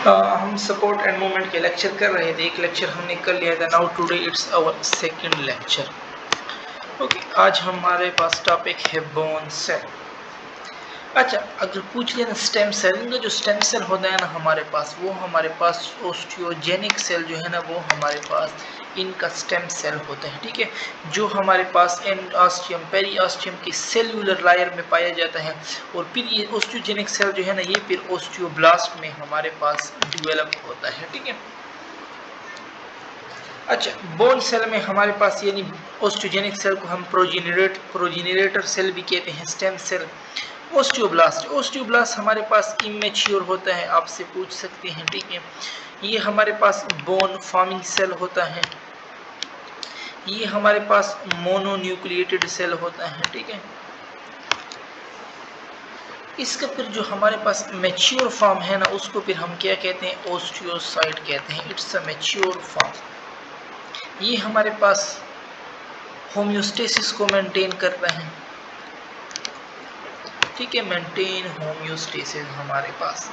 हम support and movement के lecture कर रहे थे। एक लेक्चर हमने कर लिया था। Now today it's our second lecture. Okay, आज हमारे पास टॉपिक है बोन सेल। अच्छा, अगर पूछ लेना स्टेम सेल, इनका जो स्टेम सेल होता है ना हमारे पास, वो हमारे पास ओस्टियोजेनिक सेल जो है ना, वो हमारे पास इनका स्टेम सेल होता है। ठीक है, जो हमारे पास एंडोस्टियम पेरिओस्टियम की सेल्यूलर लेयर में पाया जाता है, और फिर ये ओस्टियोजेनिक सेल जो है ना, ये फिर ओस्टियोब्लास्ट में हमारे पास डेवलप होता है। ठीक है, अच्छा, बोन सेल में हमारे पास यानी ओस्टियोजेनिक सेल को हम प्रोजेनरेटर सेल भी कहते हैं, स्टेम सेल। ओस्टियोब्लास्ट हमारे पास इमेच्योर होता है, आपसे पूछ सकते हैं। ठीक है, ये हमारे पास बोन फॉर्मिंग सेल होता है, ये हमारे पास मोनोन्यूक्लिएटेड सेल होता है। ठीक है, इसका फिर जो हमारे पास मैच्योर फॉर्म है ना, उसको फिर हम क्या कहते हैं, ओस्टियोसाइट कहते हैं। It's a mature form. ये हमारे पास होम्योस्टेसिस को मेंटेन करता है। ठीक है, मेंटेन होम्योस्टेसिस हमारे पास।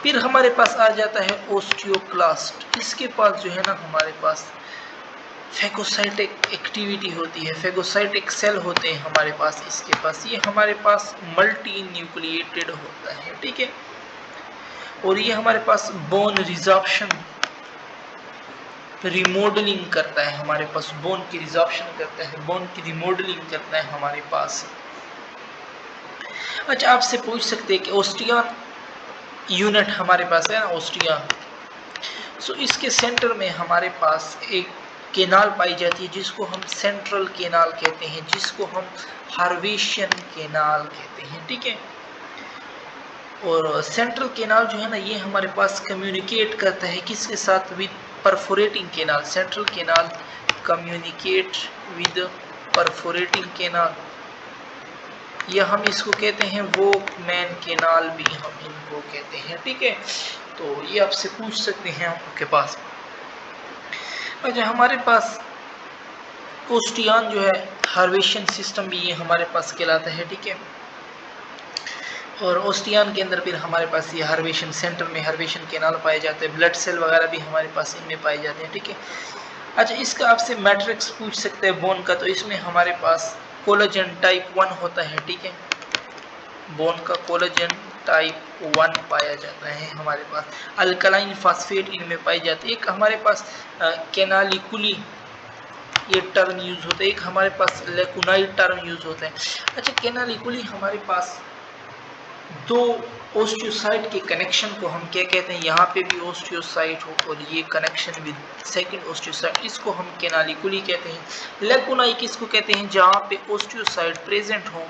फिर हमारे पास आ जाता है ओस्टियोक्लास्ट। इसके पास जो है ना हमारे पास फेगोसाइटिक एक्टिविटी होती है, फेगोसाइटिक सेल होते हैं हमारे पास इसके पास। ये हमारे पास मल्टी न्यूक्लिएटेड होता है। ठीक है, और ये हमारे पास बोन रिजॉर्प्शन रिमॉडलिंग करता है, हमारे पास बोन की रिजॉर्प्शन करता है, बोन की रिमॉडलिंग करता है हमारे पास। अच्छा, आपसे पूछ सकते हैं कि ओस्टियन यूनिट हमारे पास है ना, ओस्टियन। सो इसके सेंटर में हमारे पास एक केनाल पाई जाती है, जिसको हम सेंट्रल केनाल कहते हैं, जिसको हम हार्वेशियन केनाल कहते हैं। ठीक है, और सेंट्रल केनाल जो है ना, ये हमारे पास कम्युनिकेट करता है किसके साथ, with perforating canal. Central canal communicate with perforating canal, या हम इसको कहते हैं वोकमैन केनाल भी हम इनको कहते हैं। ठीक है, तो ये आपसे पूछ सकते हैं आपके पास। अच्छा, हमारे पास ओस्टियन जो है हार्वेशन सिस्टम भी ये हमारे पास कहलाता है। ठीक है, और ओस्टियन के अंदर फिर हमारे पास ये हार्वेशन सेंटर में हार्वेशन केनाल पाए जाते हैं, ब्लड सेल वगैरह भी हमारे पास इनमें पाए जाते हैं। ठीक है, अच्छा, इसका आपसे मैट्रिक्स पूछ सकते हैं बोन का, तो इसमें हमारे पास कोलेजन टाइप 1 होता है। ठीक है, बोन का कोलेजन टाइप 1 पाया जाता है हमारे पास। अल्कलाइन फास्फेट इनमें पाई जाती है। एक हमारे पास कैनालिकुली ये टर्म यूज होता है, एक हमारे पास लेकुनाइड टर्म यूज होता है। अच्छा, कैनालिकुली हमारे पास दो ओस्टियोसाइट के कनेक्शन को हम क्या कहते हैं, यहाँ पे भी ओस्टियोसाइट हो और ये कनेक्शन विद सेकंड ओस्टियोसाइट, इसको हम कैनालिकुली कहते हैं। लेकुनाई किसको कहते हैं, जहाँ पे ओस्टियोसाइट प्रेजेंट हो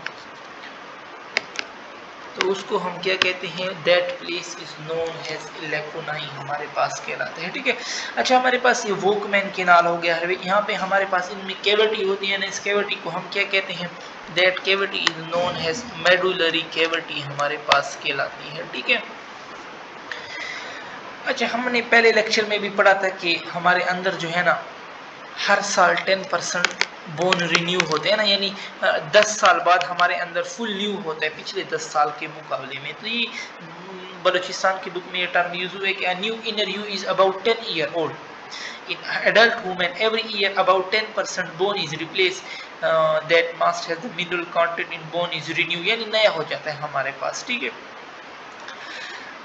तो उसको हम क्या कहते हैं, that place is known as lacunae हमारे पास कहलाते हैं। ठीक है, अच्छा, हमारे पास ये वोकमैन केनाल हो गया है, यहाँ पे हमारे पास इनमें कैविटी होती है ना, इस कैविटी को हम क्या कहते हैं, that cavity is known as medullary cavity हमारे पास कहलाती है। ठीक है, अच्छा, हमने पहले लेक्चर में भी पढ़ा था कि हमारे अंदर जो है ना हर साल 10% बोन रिन्यू होते हैं ना, यानी 10 साल बाद हमारे अंदर फुल न्यू होता है पिछले 10 साल के मुकाबले में। तो ये बलूचिस्तान की बुक में ये टर्म यूज हुआ है कि new inner you is about 10 year old in adult women, every year about 10% bone is replace that must have the mineral content in bone is renew, यानी नया हो जाता है हमारे पास। ठीक है,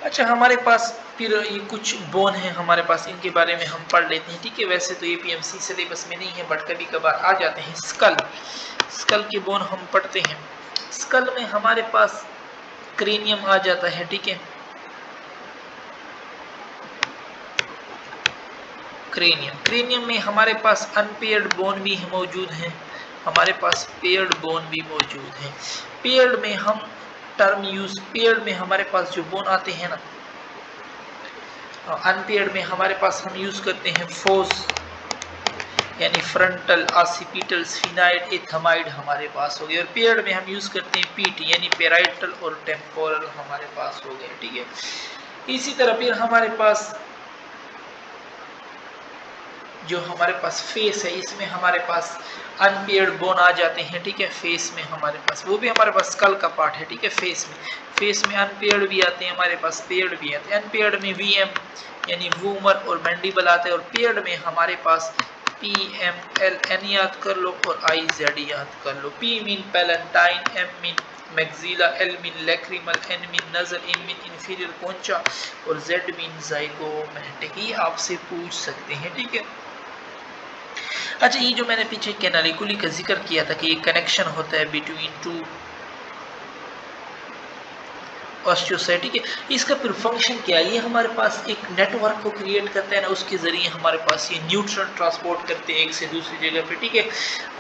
अच्छा, हमारे पास फिर ये कुछ बोन है हमारे पास, इनके बारे में हम पढ़ लेते हैं। ठीक है, वैसे तो ये पीएमसी सिलेबस में नहीं है, बट कभी कभार आ जाते हैं। स्कल के बोन हम पढ़ते हैं। स्कल में हमारे पास क्रेनियम आ जाता है। ठीक है, क्रेनियम में हमारे पास अनपेयर्ड बोन भी मौजूद हैं, हमारे पास पेयर्ड बोन भी मौजूद हैं। पेयर्ड में हम टर्म यूज, पेयर्ड में हमारे पास जो बोन आते हैं ना, अनपेयर्ड में हमारे पास हम यूज करते हैं फोस, यानी फ्रंटल, ऑसिपिटल, स्फिनाइड, एथमाइड हमारे पास हो गए, और पेयर्ड में हम यूज करते हैं पीटी, यानी पेराइटल और टेम्पोरल हमारे पास हो गए। ठीक है, इसी तरह फिर हमारे पास जो हमारे पास फेस है इसमें हमारे पास अनपेयर्ड बोन आ जाते हैं, ठीक है। फेस में हमारे पास वो भी हमारे पास स्कल का पार्ट है, ठीक है। फेस में अनपेयर्ड भी आते हैं हमारे पास, पेयर्ड भी आते हैं। अनपेयर्ड में वीएम यानी वूमर और मैंडिबल आते हैं, और पेयर्ड में हमारे पास PMLN याद कर लो और IZ याद कर लो। P mean palatine, M mean maxilla, L mean lacrimal, N mean नजर, M मीन इंफीरियर पोंचा और Z मीन ज़ाइगोमैटिक। ये आपसे पूछ सकते हैं, ठीक है। अच्छा, ये जो मैंने पीछे कैनालिकुली का जिक्र किया था कि ये कनेक्शन होता है बिटवीन टू ऑस्टियोसाइट, ठीक है। इसका फिर फंक्शन क्या है? ये हमारे पास एक नेटवर्क को क्रिएट करता है ना, उसके ज़रिए हमारे पास ये न्यूट्रन ट्रांसपोर्ट करते हैं एक से दूसरी जगह पे, ठीक है।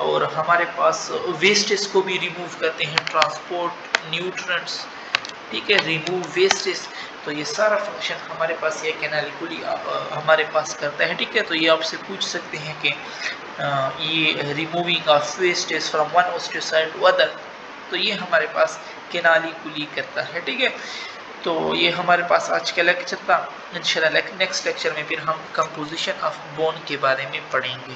और हमारे पास वेस्टेज को भी रिमूव करते हैं, ट्रांसपोर्ट न्यूट्रंट्स, ठीक है, रिमूव वेस्टेज। तो ये सारा फंक्शन हमारे पास ये कैनालिकुली हमारे पास करता है, ठीक है। तो ये आपसे पूछ सकते हैं कि ये removing of wastage from one osteocyte to other, तो ये हमारे पास कैनालिकुली करता है, ठीक है। तो ये हमारे पास आज का लेक्चर था। इंशाल्लाह नेक्स्ट लेक्चर में फिर हम कंपोजिशन ऑफ बोन के बारे में पढ़ेंगे।